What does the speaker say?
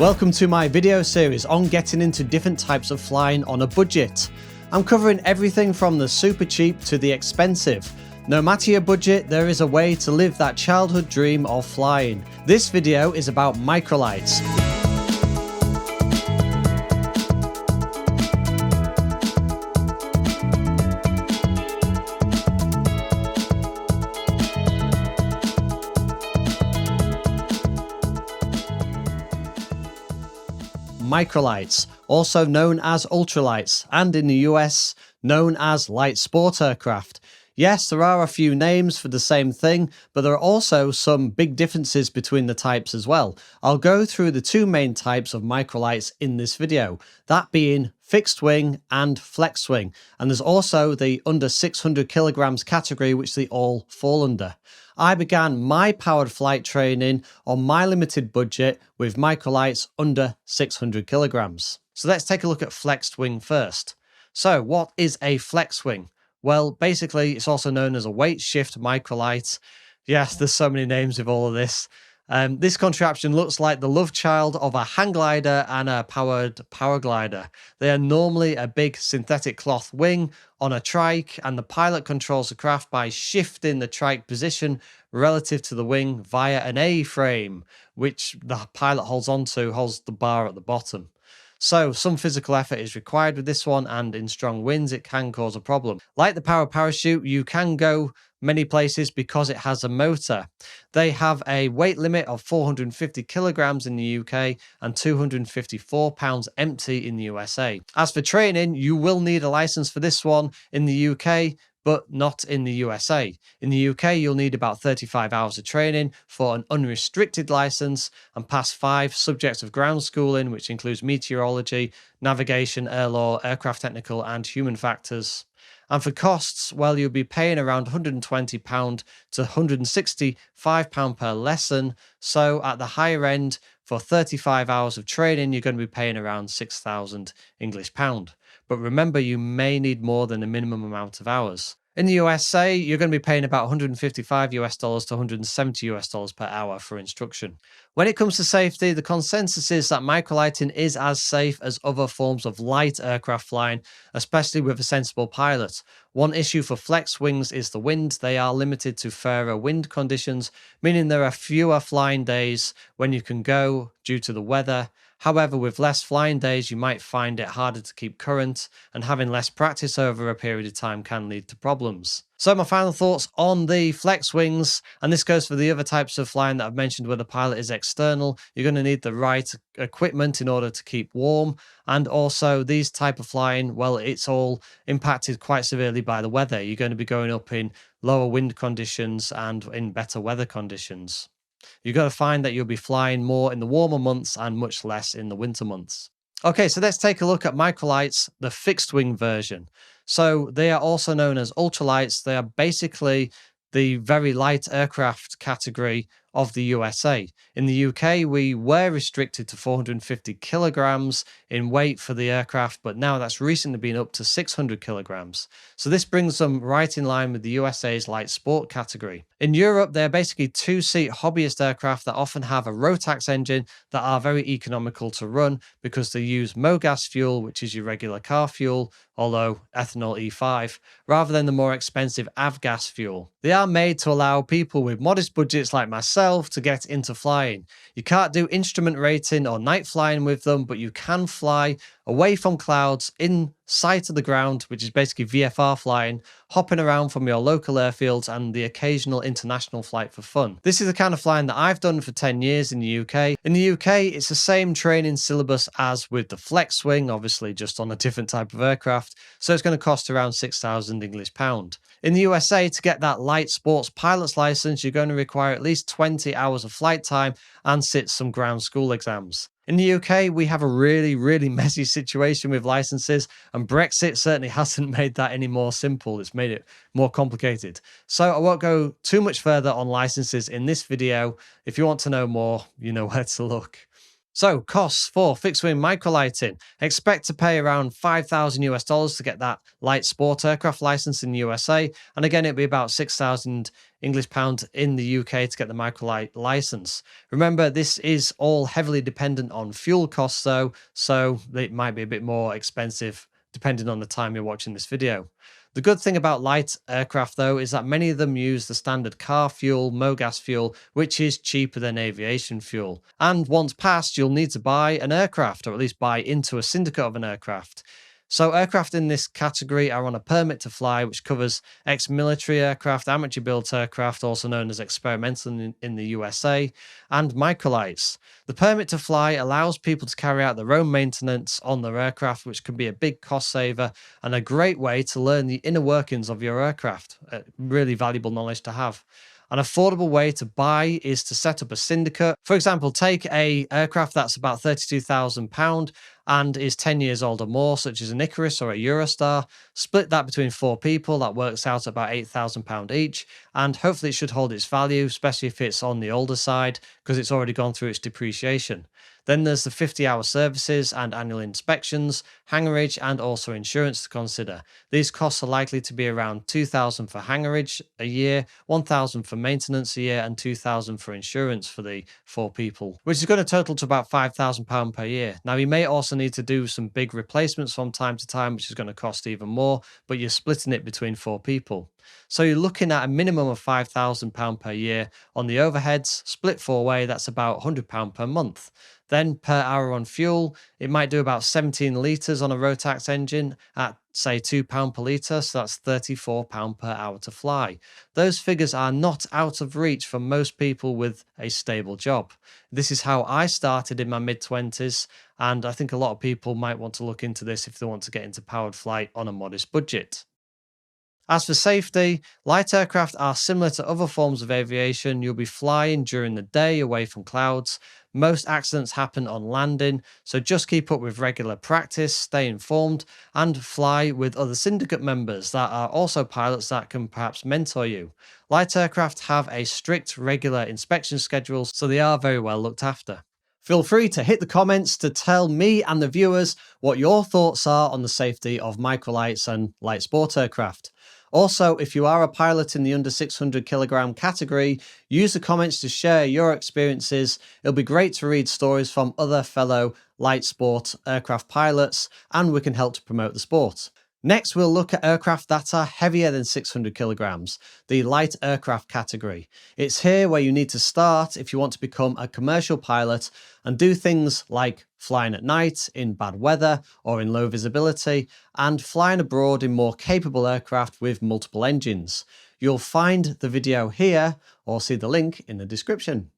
Welcome to my video series on getting into different types of flying on a budget. I'm covering everything from the super cheap to the expensive. No matter your budget, there is a way to live that childhood dream of flying. This video is about microlights. Microlights, also known as ultralights, and in the US, known as light sport aircraft. Yes, there are a few names for the same thing, but there are also some big differences between the types as well. I'll go through the two main types of microlights in this video, that being fixed wing and flex wing, and there's also the under 600 kilograms category which they all fall under. I began my powered flight training on my limited budget with microlights under 600 kilograms. So let's take a look at flexed wing first. So what is a flex wing? Well, basically, it's also known as a weight shift microlight. Yes, there's so many names with all of this. This contraption looks like the love child of a hang glider and a powered power glider. They are normally a big synthetic cloth wing on a trike, and the pilot controls the craft by shifting the trike position relative to the wing via an A-frame, which the pilot holds onto, holds the bar at the bottom. So some physical effort is required with this one, and in strong winds it can cause a problem. Like the power parachute, you can go many places because it has a motor. They have a weight limit of 450 kilograms in the UK and 254 pounds empty in the USA. As for training, you will need a license for this one in the UK, but not in the USA. In the UK, you'll need about 35 hours of training for an unrestricted license and pass 5 subjects of ground schooling, which includes meteorology, navigation, air law, aircraft technical, and human factors. And for costs, well, you'll be paying around £120 to £165 per lesson. So at the higher end, for 35 hours of training, you're going to be paying around £6,000 English pound. But remember, you may need more than a minimum amount of hours. In the USA, you're going to be paying about $155 to $170 per hour for instruction. When it comes to safety, the consensus is that microlighting is as safe as other forms of light aircraft flying, especially with a sensible pilot. One issue for flex wings is the wind. They are limited to fairer wind conditions, meaning there are fewer flying days when you can go due to the weather. However, with less flying days, you might find it harder to keep current, and having less practice over a period of time can lead to problems. So my final thoughts on the flex wings, and this goes for the other types of flying that I've mentioned where the pilot is external. You're going to need the right equipment in order to keep warm, and also these type of flying, well, it's all impacted quite severely by the weather. You're going to be going up in lower wind conditions and in better weather conditions. You've got to find that you'll be flying more in the warmer months and much less in the winter months. Okay, so let's take a look at microlights, the fixed wing version. So they are also known as ultralights. They are basically the very light aircraft category of the USA. In the UK, we were restricted to 450 kilograms in weight for the aircraft, but now that's recently been up to 600 kilograms. So this brings them right in line with the USA's light sport category. In Europe, they're basically two-seat hobbyist aircraft that often have a Rotax engine that are very economical to run because they use MoGas fuel, which is your regular car fuel, although ethanol E5, rather than the more expensive avgas fuel. They are made to allow people with modest budgets like myself to get into flying. You can't do instrument rating or night flying with them, but you can fly away from clouds in sight of the ground, which is basically VFR flying, hopping around from your local airfields and the occasional international flight for fun. This is the kind of flying that I've done for 10 years in the UK. In the UK, it's the same training syllabus as with the flex wing, obviously just on a different type of aircraft, so it's going to cost around £6,000 English pound. In the USA, to get that light sports pilot's license, you're going to require at least 20 hours of flight time and sit some ground school exams. In the UK, we have a really messy situation with licenses, and Brexit certainly hasn't made that any more simple. It's made it more complicated. So I won't go too much further on licenses in this video. If you want to know more, you know where to look. So, costs for Flexwing Microlighting. Expect to pay around $5,000 to get that light sport aircraft license in the USA. And again, it'll be about 6,000 English pounds in the UK to get the Microlight license. Remember, this is all heavily dependent on fuel costs, though, so it might be a bit more expensive depending on the time you're watching this video. The good thing about light aircraft, though, is that many of them use the standard car fuel, MoGas fuel, which is cheaper than aviation fuel. And once passed, you'll need to buy an aircraft, or at least buy into a syndicate of an aircraft. So aircraft in this category are on a permit to fly, which covers ex-military aircraft, amateur-built aircraft, also known as experimental in the USA, and microlights. The permit to fly allows people to carry out their own maintenance on their aircraft, which can be a big cost saver and a great way to learn the inner workings of your aircraft. Really valuable knowledge to have. An affordable way to buy is to set up a syndicate. For example, take a aircraft that's about £32,000 and is 10 years old or more, such as an Icarus or a Eurostar. Split that between 4 people, that works out at about £8,000 each, and hopefully it should hold its value, especially if it's on the older side, because it's already gone through its depreciation. Then there's the 50-hour services and annual inspections, hangarage, and also insurance to consider. These costs are likely to be around $2,000 for hangarage a year, $1,000 for maintenance a year, and $2,000 for insurance for the 4 people, which is going to total to about £5,000 per year. Now, you may also need to do some big replacements from time to time, which is going to cost even more, but you're splitting it between 4 people. So you're looking at a minimum of £5,000 per year on the overheads, split 4-way, that's about £100 per month. Then per hour on fuel, it might do about 17 litres on a Rotax engine at, say, £2 per litre, so that's £34 per hour to fly. Those figures are not out of reach for most people with a stable job. This is how I started in my mid-20s, and I think a lot of people might want to look into this if they want to get into powered flight on a modest budget. As for safety, light aircraft are similar to other forms of aviation. You'll be flying during the day away from clouds. Most accidents happen on landing, so just keep up with regular practice, stay informed, and fly with other syndicate members that are also pilots that can perhaps mentor you. Light aircraft have a strict regular inspection schedule, so they are very well looked after. Feel free to hit the comments to tell me and the viewers what your thoughts are on the safety of microlights and light sport aircraft. Also, if you are a pilot in the under 600 kilogram category, use the comments to share your experiences. It'll be great to read stories from other fellow light sport aircraft pilots, and we can help to promote the sport. Next, we'll look at aircraft that are heavier than 600 kilograms, the light aircraft category. It's here where you need to start if you want to become a commercial pilot and do things like flying at night in bad weather or in low visibility, and flying abroad in more capable aircraft with multiple engines. You'll find the video here or see the link in the description.